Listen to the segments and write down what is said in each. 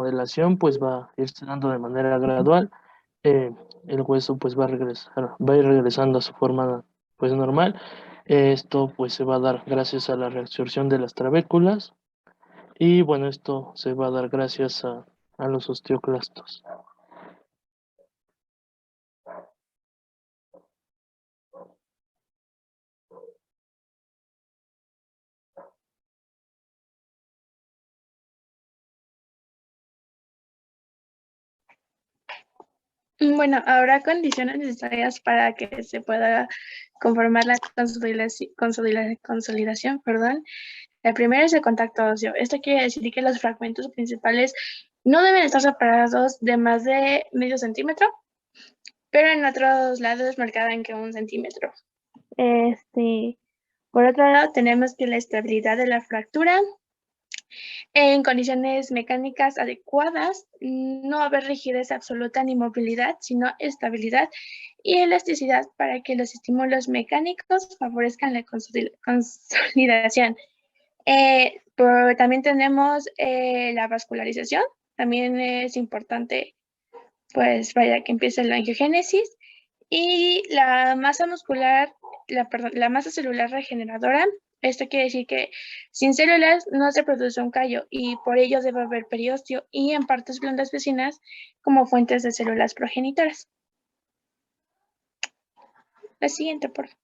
remodelación pues va a irse dando de manera gradual. eh, el hueso pues va a ir regresando a su forma pues normal. Esto pues se va a dar gracias a la reabsorción de las trabéculas y bueno, esto se va a dar gracias a los osteoclastos. Bueno, habrá condiciones necesarias para que se pueda conformar la consolidación, perdón. La primera es el contacto óseo. Esto quiere decir que los fragmentos principales no deben estar separados de más de medio centímetro, pero en otros lados marcarán que 1 centímetro. Por otro lado, tenemos que la estabilidad de la fractura en condiciones mecánicas adecuadas, no va a haber rigidez absoluta ni movilidad, sino estabilidad y elasticidad para que los estímulos mecánicos favorezcan la consolidación. También tenemos la vascularización, también es importante, pues vaya que empiece la angiogénesis y la masa muscular, la masa celular regeneradora. Esto quiere decir que sin células no se produce un callo y por ello debe haber periósteo y en partes blandas vecinas como fuentes de células progenitoras. La siguiente, por favor.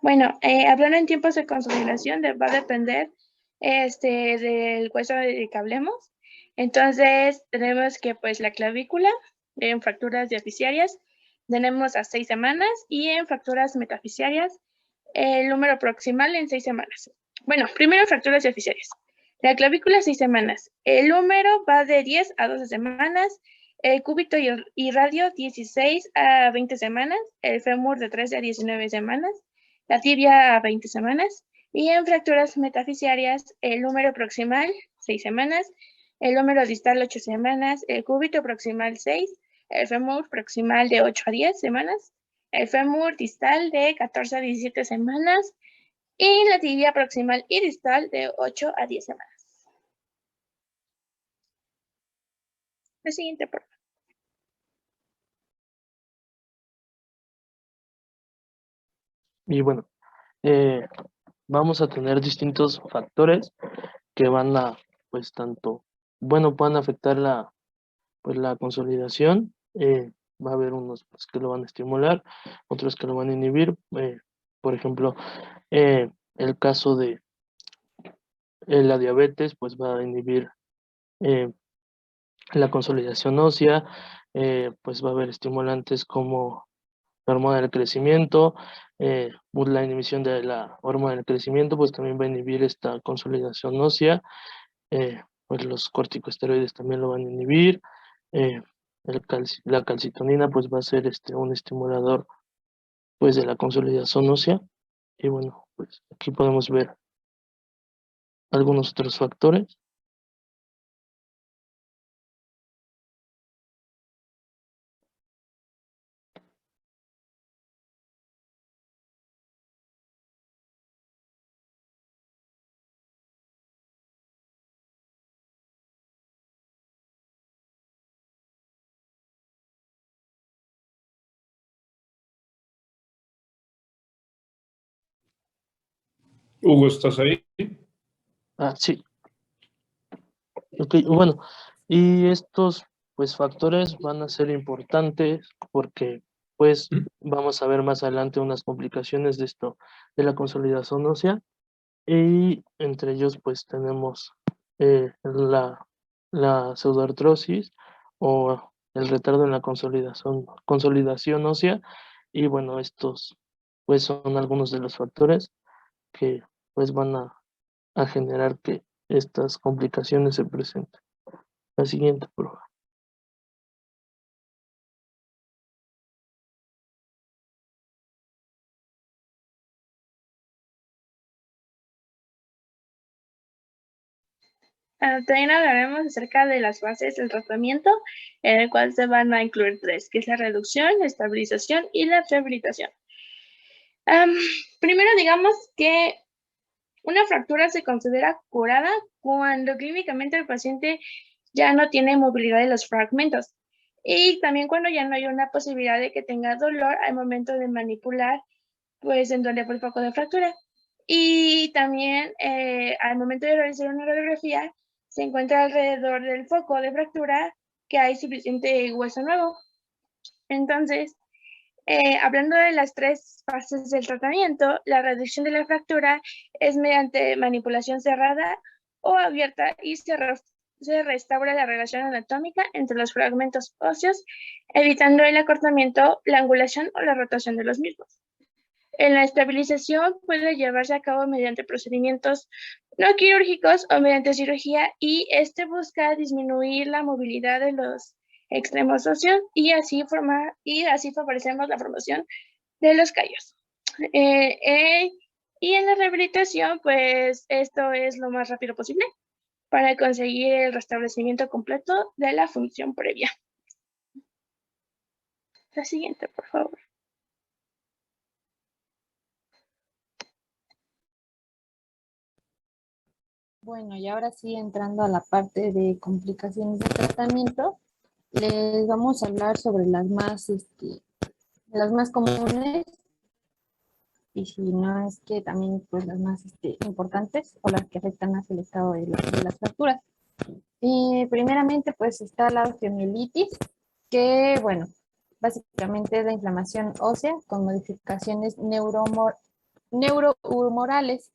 Bueno, hablando en tiempos de consolidación, va a depender del hueso del que hablemos. Entonces, tenemos que pues la clavícula en fracturas diafisiarias tenemos a 6 semanas y en fracturas metafisiarias el número proximal en 6 semanas. Bueno, primero fracturas diafisiarias. La clavícula 6 semanas. El número va de 10 a 12 semanas. El cúbito y radio 16 a 20 semanas. El fémur de 13 a 19 semanas. La tibia a 20 semanas. Y en fracturas metafisiarias, el número proximal 6 semanas. El número distal 8 semanas. El cúbito proximal 6. El fémur proximal de 8 a 10 semanas. El fémur distal de 14 a 17 semanas y la tibia proximal y distal de 8 a 10 semanas. La siguiente, por favor. Y bueno, vamos a tener distintos factores que van a, pues tanto, bueno, pueden afectar la consolidación. Va a haber unos pues, que lo van a estimular, otros que lo van a inhibir. Por ejemplo, el caso de la diabetes, pues va a inhibir la consolidación ósea. Pues va a haber estimulantes como la hormona del crecimiento. Pues la inhibición de la hormona del crecimiento, pues también va a inhibir esta consolidación ósea. Pues los corticosteroides también lo van a inhibir. Eh, la calcitonina pues va a ser un estimulador pues de la consolidación ósea. Y bueno, pues aquí podemos ver algunos otros factores. Hugo, ¿estás ahí? Sí. Ok, bueno, y estos pues factores van a ser importantes porque pues vamos a ver más adelante unas complicaciones de esto, de la consolidación ósea, y entre ellos pues tenemos la pseudoartrosis o el retardo en la consolidación ósea. Y bueno, estos pues son algunos de los factores que pues van a generar que estas complicaciones se presenten. La siguiente prueba. También hablaremos acerca de las fases del tratamiento, en el cual se van a incluir 3, que es la reducción, la estabilización y la rehabilitación. Primero digamos que Una fractura se considera curada cuando clínicamente el paciente ya no tiene movilidad de los fragmentos y también cuando ya no hay una posibilidad de que tenga dolor al momento de manipular, pues en donde fue el foco de fractura. Y también al momento de realizar una radiografía se encuentra alrededor del foco de fractura que hay suficiente hueso nuevo. Entonces, hablando de las 3 fases del tratamiento, la reducción de la fractura es mediante manipulación cerrada o abierta y se restaura la relación anatómica entre los fragmentos óseos, evitando el acortamiento, la angulación o la rotación de los mismos. En la estabilización puede llevarse a cabo mediante procedimientos no quirúrgicos o mediante cirugía y este busca disminuir la movilidad de los extremos óseos y así favorecemos la formación de los callos. Y en la rehabilitación, pues esto es lo más rápido posible para conseguir el restablecimiento completo de la función previa. La siguiente, por favor. Bueno, y ahora sí, entrando a la parte de complicaciones de tratamiento, les vamos a hablar sobre las más comunes, y si no es que también pues las más importantes o las que afectan más el estado de las fracturas. Y primeramente pues está la osteomielitis, que bueno, básicamente es la inflamación ósea con modificaciones neurohumorales.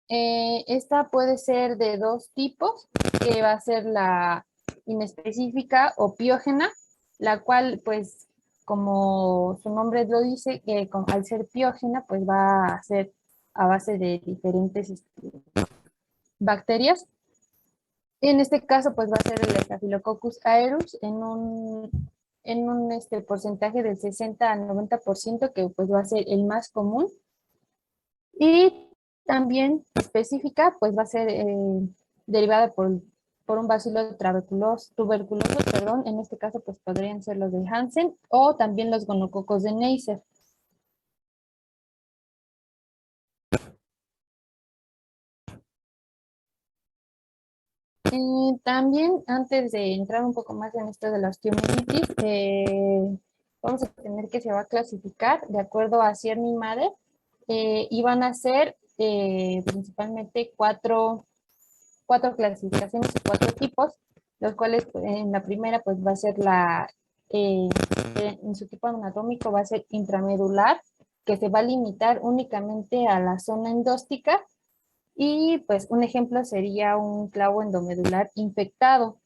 Esta puede ser de 2 tipos, que va a ser la inespecífica o piógena, la cual pues como su nombre lo dice, al ser piógena pues va a ser a base de diferentes bacterias. En este caso pues va a ser el Staphylococcus aureus en un porcentaje del 60 al 90%, que pues va a ser el más común. Y también específica, pues va a ser derivada por un bacilo tuberculoso, perdón. En este caso, pues podrían ser los de Hansen o también los gonococos de Neisser. También, antes de entrar un poco más en esto de la osteomielitis, vamos a tener que se va a clasificar de acuerdo a Sierra Madre, y van a ser principalmente cuatro clasificaciones y 4 tipos, los cuales en la primera pues va a ser en su tipo anatómico va a ser intramedular, que se va a limitar únicamente a la zona endóstica, y pues un ejemplo sería un clavo endomedular infectado.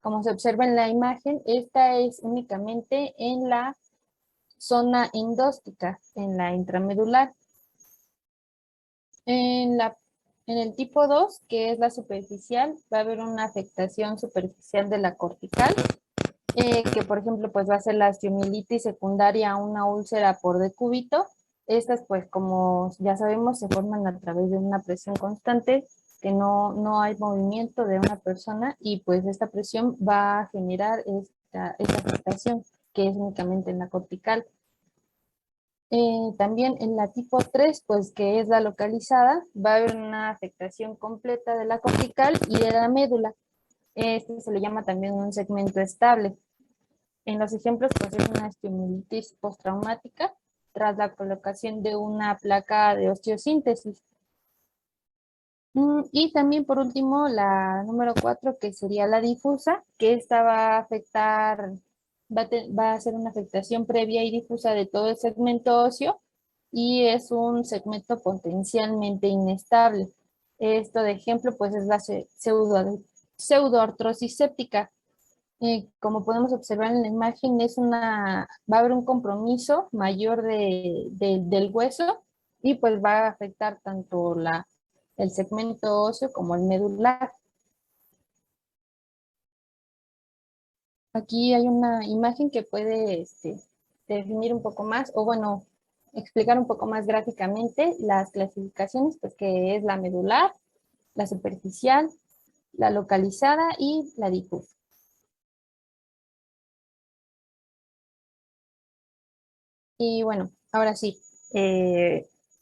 Como se observa en la imagen, esta es únicamente en la zona endóstica, en la intramedular. En el tipo 2, que es la superficial, va a haber una afectación superficial de la cortical, que por ejemplo pues va a ser la osteomielitis secundaria a una úlcera por decúbito. Estas pues como ya sabemos se forman a través de una presión constante, que no hay movimiento de una persona, y pues esta presión va a generar esta afectación, que es únicamente en la cortical. También en la tipo 3, pues que es la localizada, va a haber una afectación completa de la cortical y de la médula. Este se le llama también un segmento estable. En los ejemplos, pues es una osteomielitis postraumática tras la colocación de una placa de osteosíntesis. Y también por último la número 4, que sería la difusa, que esta va a afectar, va a ser una afectación previa y difusa de todo el segmento óseo, y es un segmento potencialmente inestable. Esto de ejemplo pues es la pseudoartrosis séptica. Como podemos observar en la imagen, va a haber un compromiso mayor del hueso, y pues va a afectar tanto el segmento óseo como el medular. Aquí hay una imagen que puede definir un poco más, o bueno, explicar un poco más gráficamente las clasificaciones, pues que es la medular, la superficial, la localizada y la difusa. Y bueno, ahora sí,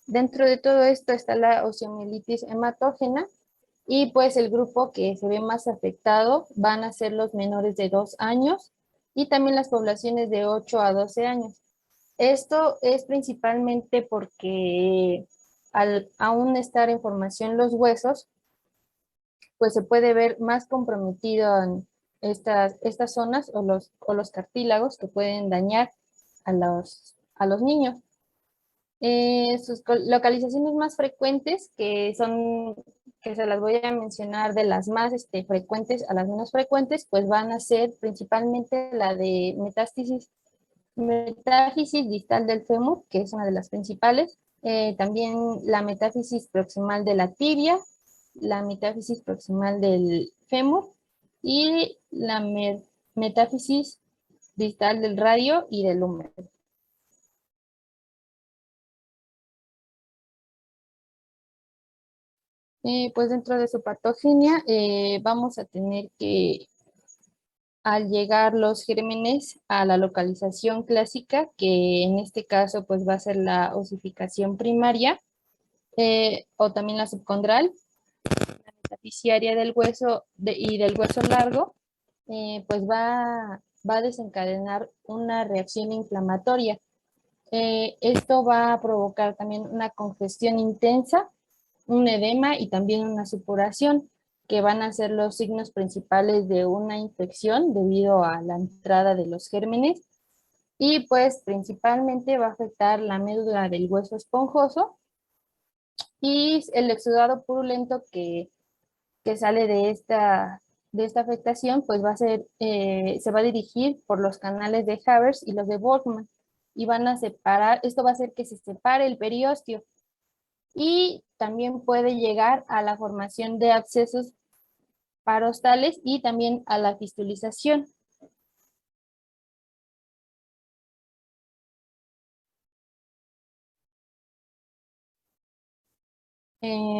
Dentro de todo esto está la osteomielitis hematógena y pues el grupo que se ve más afectado van a ser los menores de 2 años y también las poblaciones de 8 a 12 años. Esto es principalmente porque al aún estar en formación los huesos, pues se puede ver más comprometido en estas zonas o los cartílagos que pueden dañar a los niños. Sus localizaciones más frecuentes, que se las voy a mencionar de las más frecuentes a las menos frecuentes, pues van a ser principalmente la de metáfisis distal del fémur, que es una de las principales, también la metáfisis proximal de la tibia, la metáfisis proximal del fémur y la metáfisis distal del radio y del húmero. Pues dentro de su patogenia vamos a tener que, al llegar los gérmenes a la localización clásica, que en este caso pues va a ser la osificación primaria o también la subcondral, la metafisiaria del hueso y del hueso largo, pues va a desencadenar una reacción inflamatoria. Esto va a provocar también una congestión intensa, un edema y también una supuración, que van a ser los signos principales de una infección debido a la entrada de los gérmenes. Y pues principalmente va a afectar la médula del hueso esponjoso y el exudado purulento que sale de esta afectación, pues va a ser, se va a dirigir por los canales de Havers y los de Volkmann y van a separar, esto va a hacer que se separe el periósteo y también puede llegar a la formación de abscesos parostales y también a la fistulización.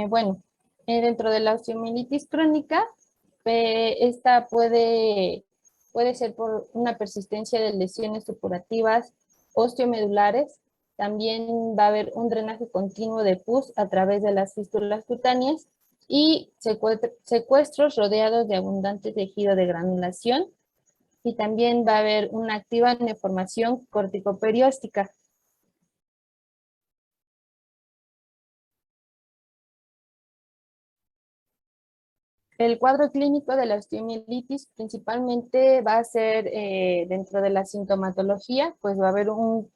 Bueno, dentro de la osteomielitis crónica, esta puede ser por una persistencia de lesiones supurativas osteomedulares. También va a haber un drenaje continuo de pus a través de las fístulas cutáneas y secuestros rodeados de abundante tejido de granulación. Y también va a haber una activa neoformación corticoperióstica. El cuadro clínico de la osteomielitis principalmente va a ser dentro de la sintomatología, pues va a haber un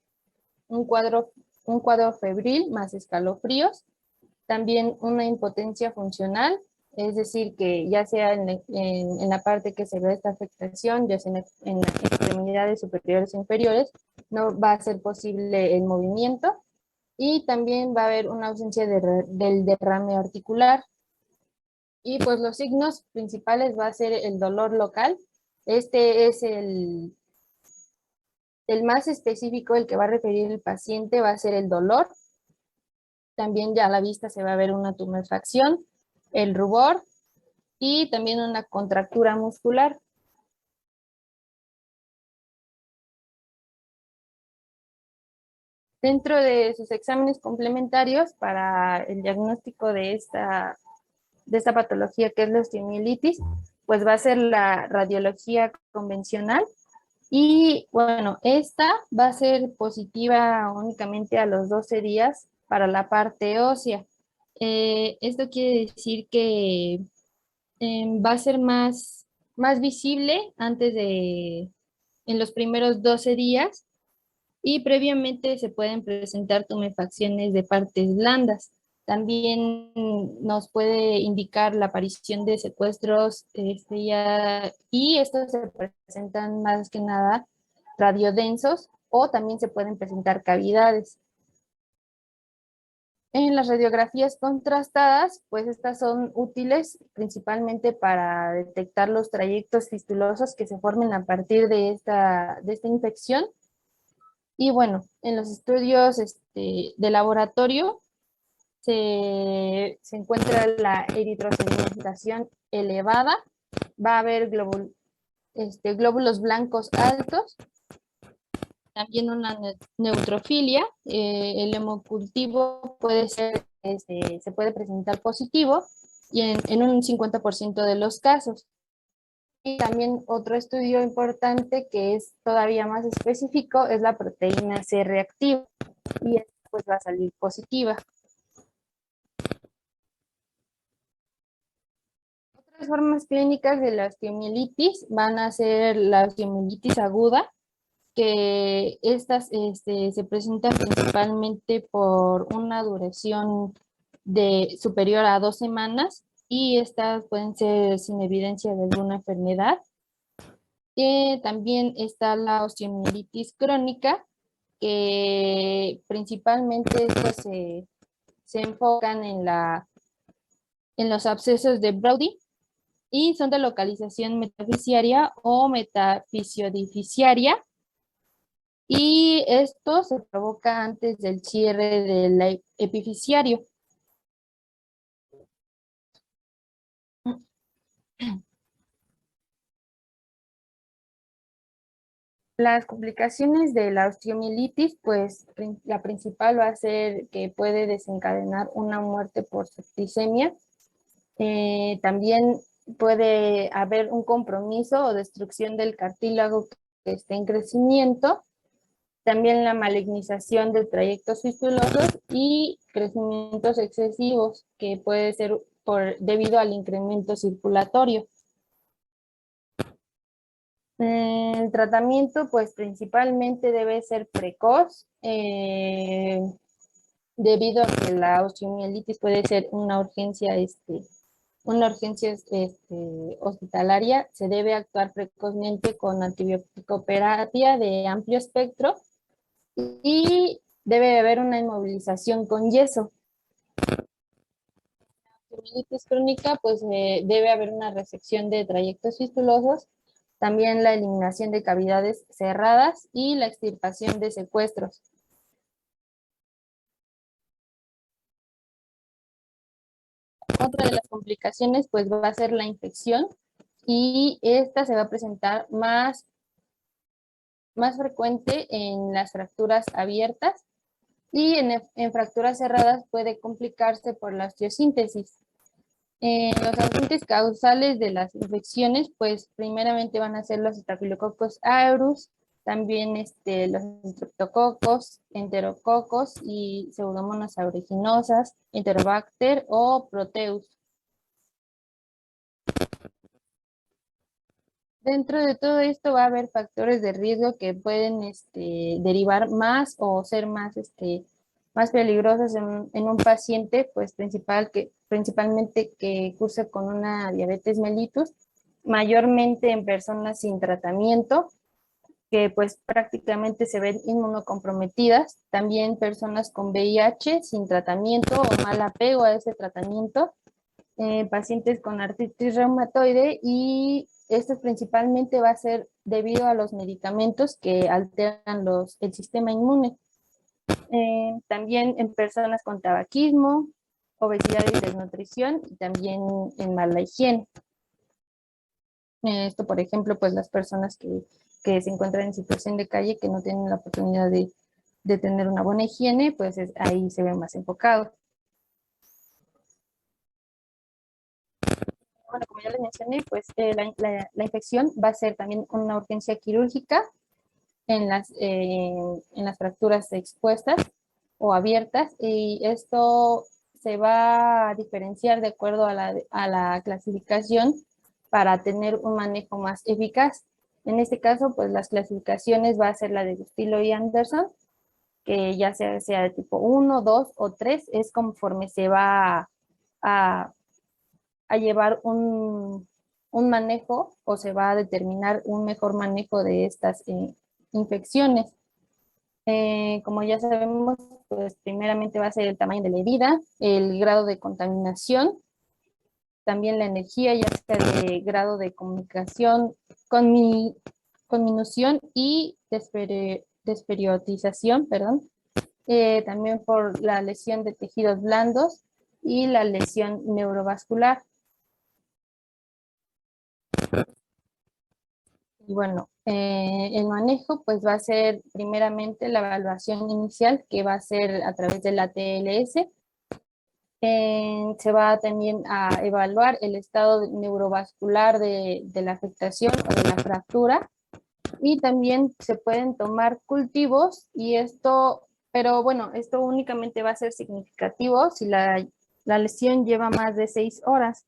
cuadro febril más escalofríos, también una impotencia funcional, es decir, que ya sea en la parte que se ve esta afectación, ya sea en las extremidades superiores e inferiores, no va a ser posible el movimiento y también va a haber una ausencia del derrame articular. Y pues los signos principales va a ser el dolor local. Este es el más específico, el que va a referir el paciente va a ser el dolor. También ya a la vista se va a ver una tumefacción, el rubor y también una contractura muscular. Dentro de sus exámenes complementarios para el diagnóstico de esta patología que es la osteomielitis, pues va a ser la radiología convencional y bueno, esta va a ser positiva únicamente a los 12 días para la parte ósea. Esto quiere decir que va a ser más visible en los primeros 12 días y previamente se pueden presentar tumefacciones de partes blandas. También nos puede indicar la aparición de secuestros y estos se presentan más que nada radiodensos o también se pueden presentar cavidades. En las radiografías contrastadas, pues estas son útiles principalmente para detectar los trayectos fistulosos que se formen a partir de esta infección. Y bueno, en los estudios de laboratorio se encuentra la eritrosedimentación elevada, va a haber glóbulos blancos altos también una neutrofilia. El hemocultivo puede ser, se puede presentar positivo y en un 50% de los casos. Y también otro estudio importante que es todavía más específico es la proteína C reactiva y esta pues va a salir positiva. Otras formas clínicas de la osteomielitis van a ser la osteomielitis aguda, que estas se presentan principalmente por una duración superior a 2 semanas y estas pueden ser sin evidencia de alguna enfermedad. También está la osteomielitis crónica, que principalmente pues, se enfocan en los abscesos de Brody y son de localización metafisiaria o metafisiodificiaria. Y esto se provoca antes del cierre del epifisiario. Las complicaciones de la osteomielitis, pues la principal va a ser que puede desencadenar una muerte por septicemia. También puede haber un compromiso o destrucción del cartílago que esté en crecimiento. También la malignización de trayectos fistulosos y crecimientos excesivos, que puede ser debido al incremento circulatorio. El tratamiento, pues principalmente debe ser precoz, debido a que la osteomielitis puede ser una urgencia hospitalaria. Se debe actuar precozmente con antibiótico-terapia de amplio espectro y debe haber una inmovilización con yeso. La osteomielitis crónica, pues debe haber una resección de trayectos fistulosos, también la eliminación de cavidades cerradas y la extirpación de secuestros. Otra de las complicaciones pues va a ser la infección y esta se va a presentar más frecuente en las fracturas abiertas y en fracturas cerradas puede complicarse por la osteosíntesis. Los agentes causales de las infecciones, pues primeramente van a ser los Staphylococcus aureus, también los Streptococos, Enterococos y Pseudomonas aeruginosa, Enterobacter o Proteus. Dentro de todo esto va a haber factores de riesgo que pueden derivar más o ser más peligrosos en un paciente, pues principalmente que curse con una diabetes mellitus, mayormente en personas sin tratamiento, que pues prácticamente se ven inmunocomprometidas, también personas con VIH sin tratamiento o mal apego a ese tratamiento, pacientes con artritis reumatoide, y esto principalmente va a ser debido a los medicamentos que alteran el sistema inmune. También en personas con tabaquismo, obesidad y desnutrición, y también en mala higiene. Esto, por ejemplo, pues las personas que se encuentran en situación de calle, que no tienen la oportunidad de tener una buena higiene, pues ahí se ve más enfocado. Bueno, como ya les mencioné, pues la infección va a ser también una urgencia quirúrgica en las fracturas expuestas o abiertas, y esto se va a diferenciar de acuerdo a la clasificación para tener un manejo más eficaz. En este caso, pues las clasificaciones va a ser la de Gustilo y Anderson, que ya sea de tipo 1, 2 o 3, es conforme se va a llevar un manejo, o se va a determinar un mejor manejo de estas infecciones. Como ya sabemos, pues primeramente va a ser el tamaño de la herida, el grado de contaminación, también la energía, ya sea de grado de comunicación, conminución y desperiodización, perdón. También por la lesión de tejidos blandos y la lesión neurovascular. Y bueno, el manejo pues va a ser primeramente la evaluación inicial, que va a ser a través de la TLS. Se va también a evaluar el estado neurovascular de la afectación o de la fractura, y también se pueden tomar cultivos, y esto, pero bueno, esto únicamente va a ser significativo si la lesión lleva más de 6 horas.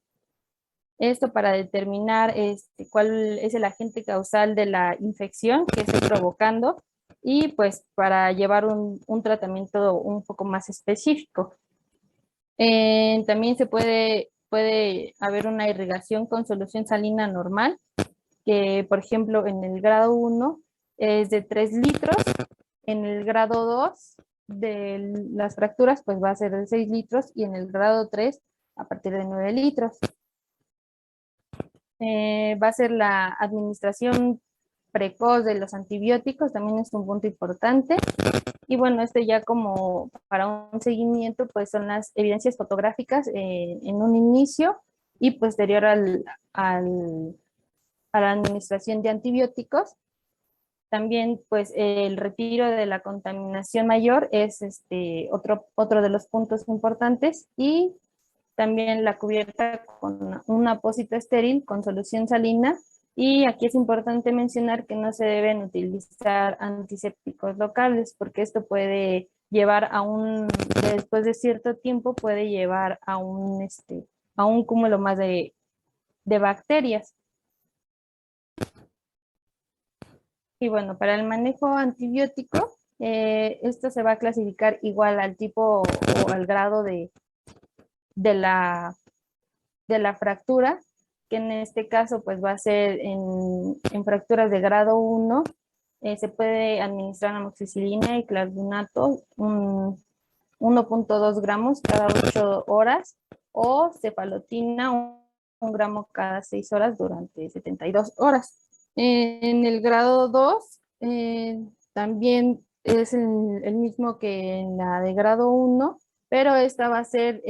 Esto para determinar cuál es el agente causal de la infección que esté provocando, y pues para llevar un tratamiento un poco más específico. También puede haber una irrigación con solución salina normal, que por ejemplo en el grado 1 es de 3 litros, en el grado 2 de las fracturas pues va a ser de 6 litros, y en el grado 3 a partir de 9 litros. Va a ser la administración precoz de los antibióticos, también es un punto importante. Y bueno, ya como para un seguimiento, pues son las evidencias fotográficas en un inicio y posterior a la administración de antibióticos. También pues el retiro de la contaminación mayor es otro de los puntos importantes, y también la cubierta con un apósito estéril con solución salina. Y aquí es importante mencionar que no se deben utilizar antisépticos locales, porque esto puede llevar después de cierto tiempo, puede llevar a un cúmulo más de bacterias. Y bueno, para el manejo antibiótico, esto se va a clasificar igual al tipo o al grado de la fractura, que en este caso pues va a ser en fracturas de grado 1. Se puede administrar amoxicilina y clavunato 1.2 gramos cada 8 horas, o cefalotina 1 gramo cada 6 horas durante 72 horas. En el grado 2 también es el mismo que en la de grado 1, pero esta va a ser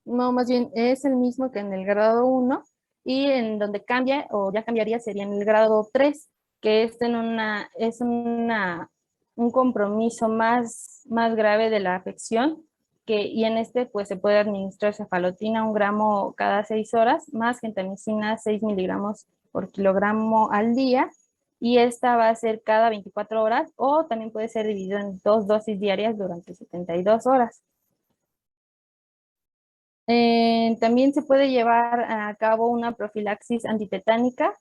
no, más bien es el mismo que en el grado 1, y en donde cambia o ya cambiaría sería en el grado 3, que es un compromiso más grave de la afección, y en pues se puede administrar cefalotina 1 gramo cada 6 horas, más gentamicina 6 miligramos por kilogramo al día, y esta va a ser cada 24 horas, o también puede ser dividido en 2 dosis diarias durante 72 horas. También se puede llevar a cabo una profilaxis antitetánica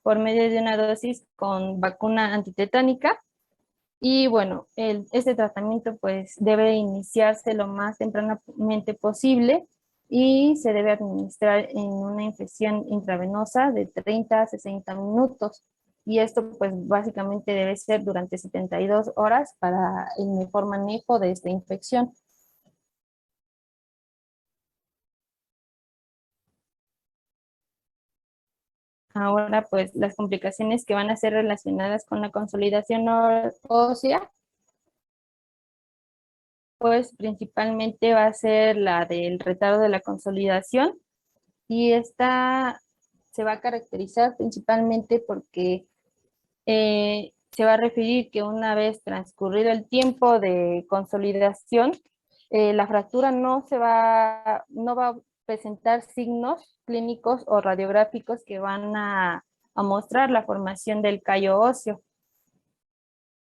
por medio de una dosis con vacuna antitetánica. Y bueno, este tratamiento pues debe iniciarse lo más tempranamente posible, y se debe administrar en una infección intravenosa de 30 a 60 minutos. Y esto pues básicamente debe ser durante 72 horas para el mejor manejo de esta infección. Ahora, pues las complicaciones que van a ser relacionadas con la consolidación ósea, pues principalmente va a ser la del retardo de la consolidación, y esta se va a caracterizar principalmente porque se va a referir que una vez transcurrido el tiempo de consolidación, la fractura no va a presentar signos clínicos o radiográficos que van a mostrar la formación del callo óseo.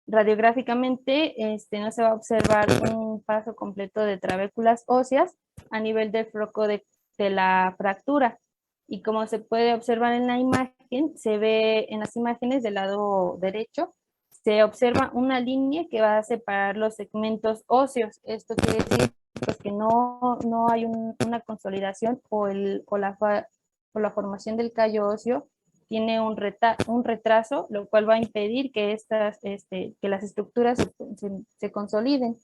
Radiográficamente no se va a observar un paso completo de trabéculas óseas a nivel del foco de la fractura. Y como se puede observar en la imagen, se ve en las imágenes del lado derecho, se observa una línea que va a separar los segmentos óseos. Esto quiere decir pues, que no hay una consolidación o la formación del callo óseo tiene un retraso, lo cual va a impedir que las estructuras se consoliden.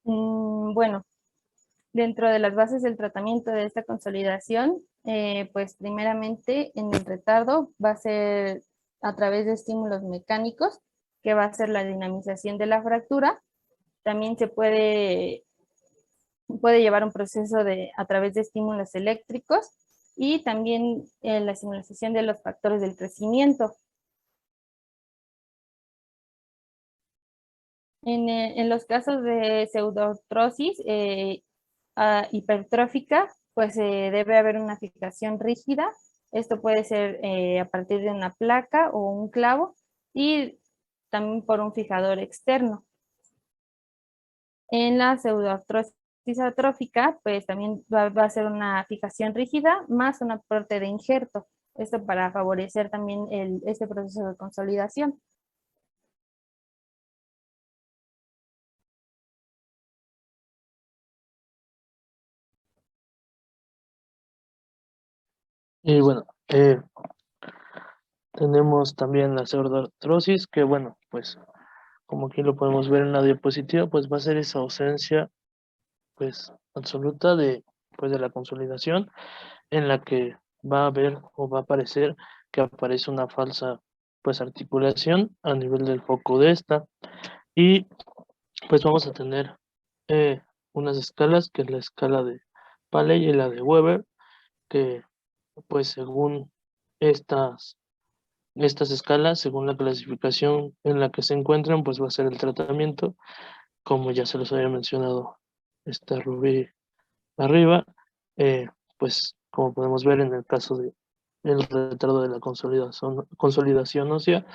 Bueno, dentro de las bases del tratamiento de esta consolidación, pues primeramente en el retardo va a ser a través de estímulos mecánicos, que va a ser la dinamización de la fractura. También se puede puede llevar un proceso a través de estímulos eléctricos y también la estimulación de los factores del crecimiento. En los casos de pseudoartrosis hipertrófica, pues debe haber una fijación rígida. Esto puede ser a partir de una placa o un clavo y también por un fijador externo. En la pseudoartrosis atrófica, pues también va a ser una fijación rígida más un aporte de injerto. Esto para favorecer también este proceso de consolidación. Y bueno, tenemos también la pseudoartrosis, que bueno, pues como aquí lo podemos ver en la diapositiva, pues va a ser esa ausencia pues absoluta pues, de la consolidación, en la que va a haber o va a aparecer que aparece una falsa pues articulación a nivel del foco de esta, y pues vamos a tener unas escalas, que es la escala de Paley y la de Weber, que pues según estas escalas, según la clasificación en la que se encuentran, pues va a ser el tratamiento, como ya se los había mencionado esta Rubí arriba. eh, pues como podemos ver en el caso de el retardo de la consolidación ósea,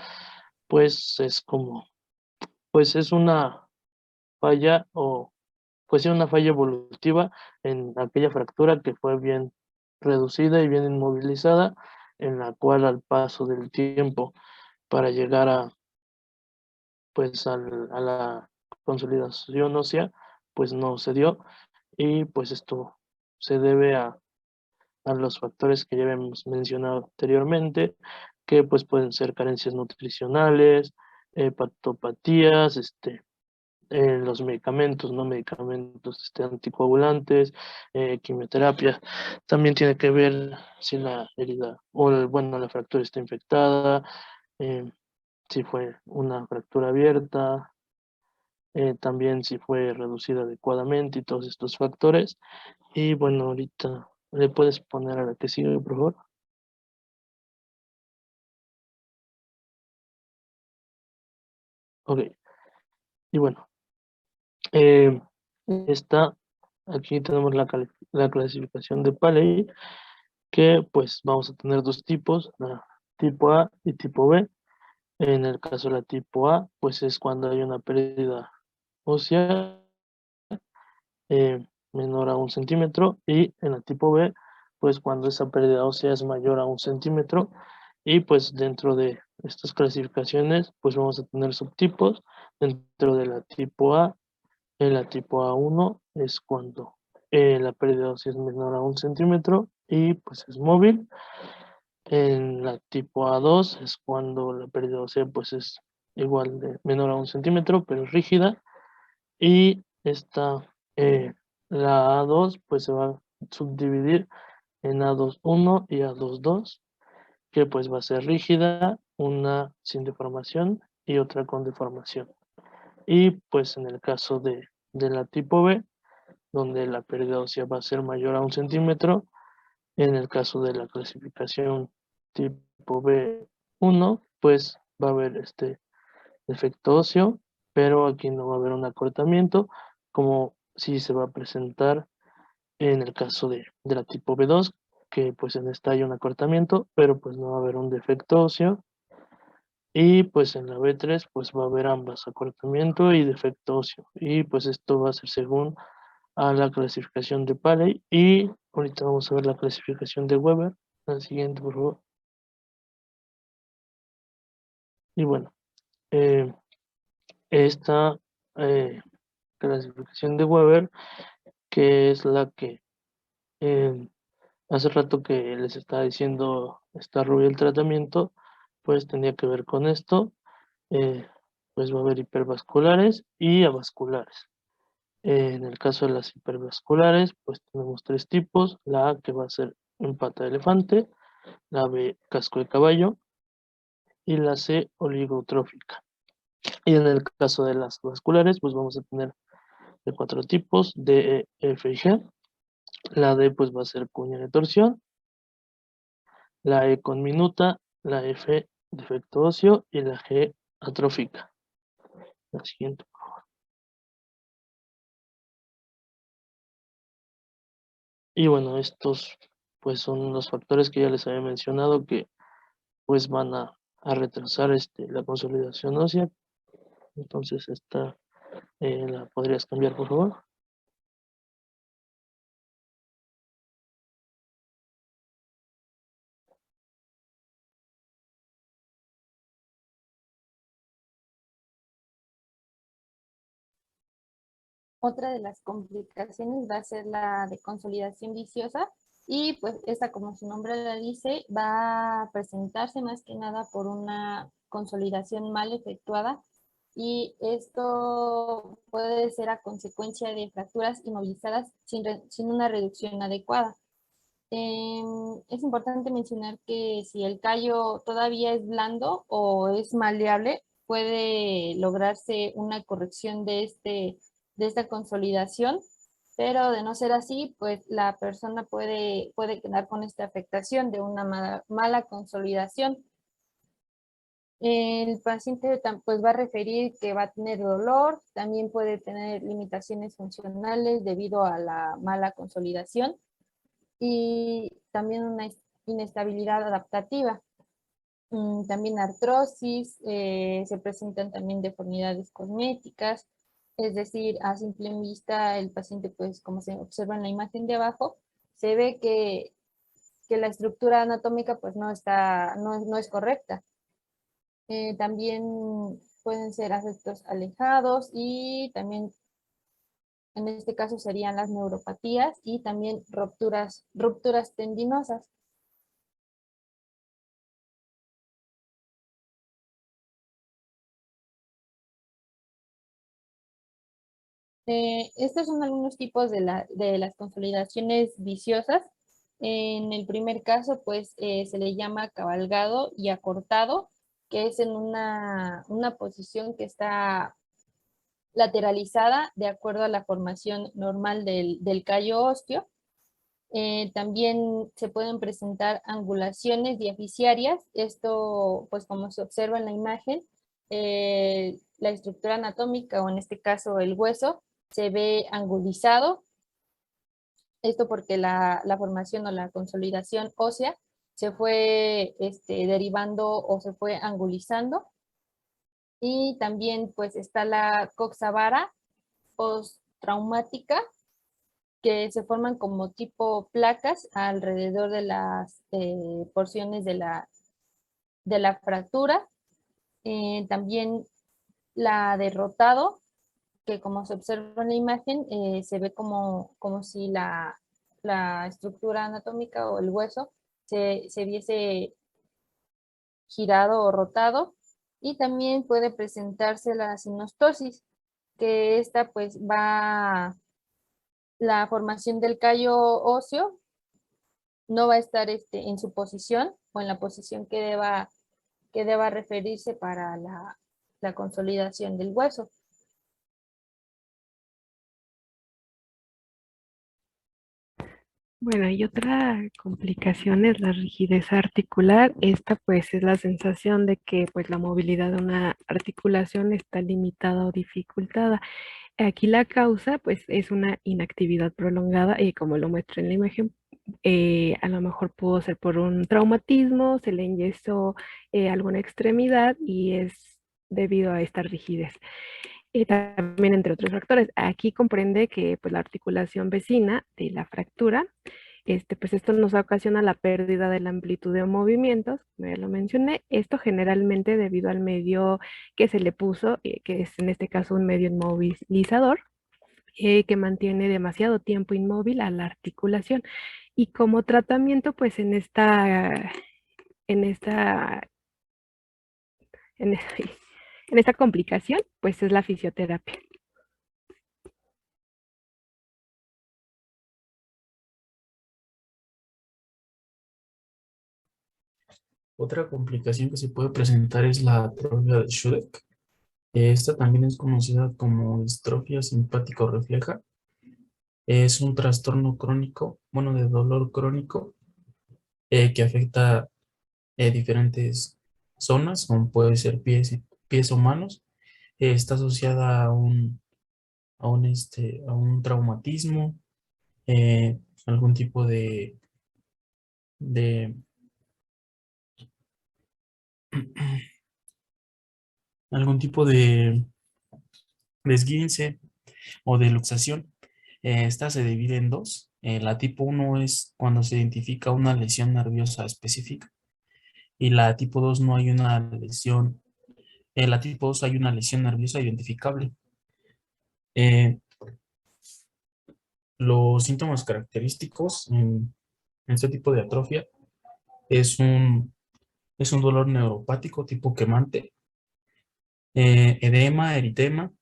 pues es como, pues es una falla o pues sí, una falla evolutiva en aquella fractura que fue bien reducida y bien inmovilizada, en la cual al paso del tiempo para llegar pues a la consolidación ósea, pues no se dio, y pues esto se debe a los factores que ya habíamos mencionado anteriormente, que pues pueden ser carencias nutricionales, hepatopatías, los medicamentos, no medicamentos anticoagulantes, quimioterapia. También tiene que ver si la herida o bueno, la fractura está infectada, eh, si fue una fractura abierta, también si fue reducida adecuadamente y todos estos factores. Y bueno, ahorita le puedes poner a la que sigue, por favor. Ok, y bueno, eh, aquí tenemos la clasificación de Paley, que pues vamos a tener dos tipos, la tipo A y tipo B. En el caso de la tipo A, pues es cuando hay una pérdida ósea menor a 1 centímetro, y en la tipo B, pues cuando esa pérdida ósea es mayor a 1 centímetro. Y pues dentro de estas clasificaciones, pues vamos a tener subtipos. Dentro de la tipo A, en la tipo A1 es cuando la pérdida ósea es menor a 1 centímetro y pues es móvil. En la tipo A2 es cuando la pérdida ósea pues es igual de menor a 1 centímetro, pero es rígida. Y la A2 pues se va a subdividir en A2.1 y A2.2, que pues va a ser rígida, una sin deformación y otra con deformación. Y pues en el caso de la tipo B, donde la pérdida ósea va a ser mayor a 1 centímetro, en el caso de la clasificación tipo B1, pues va a haber este defecto óseo, pero aquí no va a haber un acortamiento, como si se va a presentar en el caso de la tipo B2, que pues en esta hay un acortamiento, pero pues no va a haber un defecto óseo. Y pues en la B3 pues va a haber ambas, acortamiento y defecto óseo. Y pues esto va a ser según a la clasificación de Paley. Y ahorita vamos a ver la clasificación de Weber. La siguiente, por favor. Y bueno, eh, esta clasificación de Weber, que es la que eh, hace rato que les estaba diciendo está rubio el tratamiento, pues tendría que ver con esto. Pues va a haber hipervasculares y avasculares. En el caso de las hipervasculares, pues tenemos tres tipos: la A, que va a ser en pata de elefante; la B, casco de caballo; y la C, oligotrófica. Y en el caso de las vasculares, pues vamos a tener de 4 tipos, D, E, F y G. La D pues va a ser cuña de torsión, la E con minuta, la F defecto óseo y la G atrófica. La siguiente. Y bueno, estos pues son los factores que ya les había mencionado que pues van a retrasar la consolidación ósea. Entonces esta la podrías cambiar, por favor. Otra de las complicaciones va a ser la de consolidación viciosa y pues esta, como su nombre la dice, va a presentarse más que nada por una consolidación mal efectuada y esto puede ser a consecuencia de fracturas inmovilizadas sin una reducción adecuada. Es importante mencionar que si el callo todavía es blando o es maleable, puede lograrse una corrección de esta consolidación, pero de no ser así, pues la persona puede quedar con esta afectación de una mala consolidación. El paciente pues va a referir que va a tener dolor, también puede tener limitaciones funcionales debido a la mala consolidación y también una inestabilidad adaptativa. También artrosis, se presentan también deformidades cosméticas, es decir, a simple vista el paciente, pues como se observa en la imagen de abajo, se ve que la estructura anatómica pues no es correcta. También pueden ser afectos alejados y también en este caso serían las neuropatías y también rupturas tendinosas. Estos son algunos tipos de las consolidaciones viciosas. En el primer caso, pues se le llama cabalgado y acortado, que es en una posición que está lateralizada de acuerdo a la formación normal del callo óseo. También se pueden presentar angulaciones diaficiarias. Esto, pues como se observa en la imagen, la estructura anatómica, o en este caso el hueso, se ve angulizado. Esto porque la formación o la consolidación ósea se fue derivando o se fue angulizando. Y también pues está la coxavara postraumática, que se forman como tipo placas alrededor de las porciones de la fractura. También la de rotado, que como se observa en la imagen, se ve como si la estructura anatómica o el hueso se viese girado o rotado. Y también puede presentarse la sinostosis, que esta pues la formación del callo óseo no va a estar en su posición o en la posición que deba referirse para la consolidación del hueso. Bueno, y otra complicación es la rigidez articular. Esta pues es la sensación de que pues la movilidad de una articulación está limitada o dificultada. Aquí la causa pues es una inactividad prolongada y como lo muestra en la imagen, a lo mejor pudo ser por un traumatismo, se le enyesó alguna extremidad y es debido a esta rigidez. Y también entre otros factores. Aquí comprende que pues, la articulación vecina de la fractura, pues esto nos ocasiona la pérdida de la amplitud de movimientos, como ya lo mencioné. Esto generalmente debido al medio que se le puso, que es en este caso un medio inmovilizador, que mantiene demasiado tiempo inmóvil a la articulación. Y como tratamiento, pues en esta, en esta, en, en esta complicación, pues es la fisioterapia. Otra complicación que se puede presentar es la atrofia de Schubeck. Esta también es conocida como distrofia simpático-refleja. Es un trastorno crónico, bueno, de dolor crónico, que afecta diferentes zonas, como puede ser pies o manos. Está asociada a un traumatismo, eh, algún tipo de algún tipo de esguince o de luxación. Esta se divide en dos. La tipo 1 es cuando se identifica una lesión nerviosa específica y la tipo 2 no hay una lesión. En la tipo 2 hay una lesión nerviosa identificable. Eh, los síntomas característicos en este tipo de atrofia es es un dolor neuropático tipo quemante, edema, eritema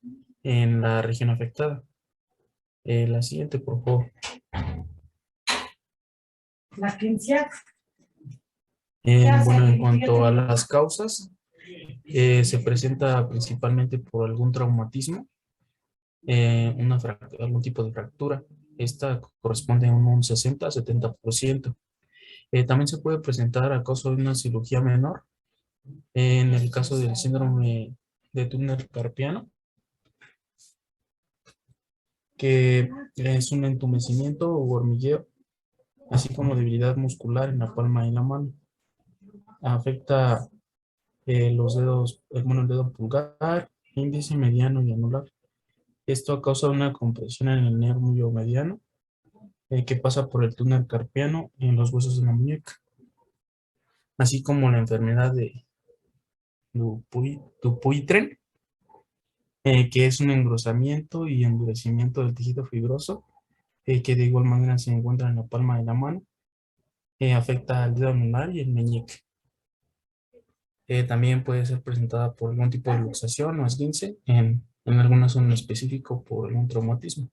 en la región afectada. La siguiente, por favor. La ciencia. Bueno, en cuanto a las causas, se presenta principalmente por algún traumatismo, algún tipo de fractura. Esta corresponde a un 60 a 70%. También se puede presentar a causa de una cirugía menor, en el caso del síndrome de túnel carpiano, que es un entumecimiento o hormigueo, así como debilidad muscular en la palma de la mano. Afecta los dedos, bueno, el dedo pulgar, índice, mediano y anular. Esto causa una compresión en el nervio mediano que pasa por el túnel carpiano en los huesos de la muñeca, así como la enfermedad de Dupuytren, que es un engrosamiento y endurecimiento del tejido fibroso, que de igual manera se encuentra en la palma de la mano, afecta al dedo anular y el meñique. También puede ser presentada por algún tipo de luxación o esguince, en algunas zonas en específico por algún traumatismo.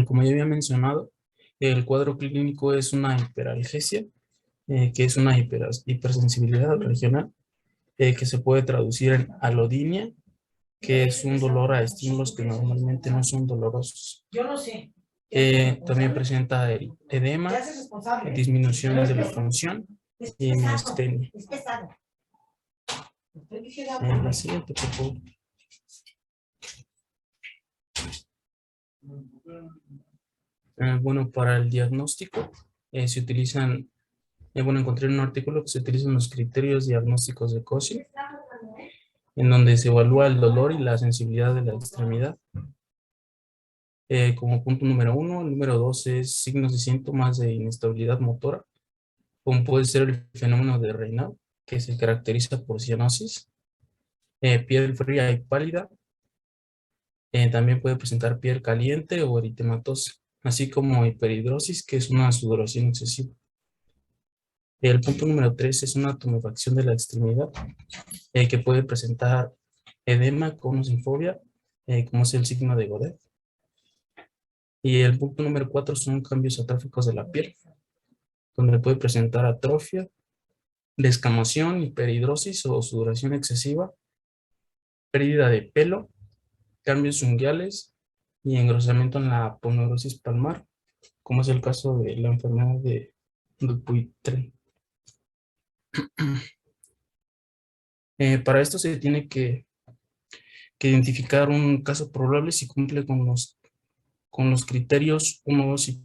Como ya había mencionado, el cuadro clínico es una hiperalgesia, que es una hipersensibilidad regional, que se puede traducir en alodinia, que es un dolor a estímulos que normalmente no son dolorosos. Yo no sé. También presenta edema, Ya es responsable. disminución de la función y miastenia. Es pesado. La siguiente, por favor. Bueno, para el diagnóstico se utilizan, bueno, encontré en un artículo que se utilizan los criterios diagnósticos de COSI, en donde se evalúa el dolor y la sensibilidad de la extremidad. Como punto número 1, el número 2 es signos y síntomas de inestabilidad motora, como puede ser el fenómeno de Raynaud, que se caracteriza por cianosis, piel fría y pálida. También puede presentar piel caliente o eritematosa, así como hiperhidrosis, que es una sudoración excesiva. El punto número 3 es una tumefacción de la extremidad, que puede presentar edema con sinfobia, como es el signo de Godet. Y el punto número 4 son cambios atróficos de la piel, donde puede presentar atrofia, descamación, hiperhidrosis o sudoración excesiva, pérdida de pelo, cambios unguiales y engrosamiento en la aponeurosis palmar, como es el caso de la enfermedad de Dupuytren. Para esto se tiene que identificar un caso probable si cumple con los criterios 1, 2 y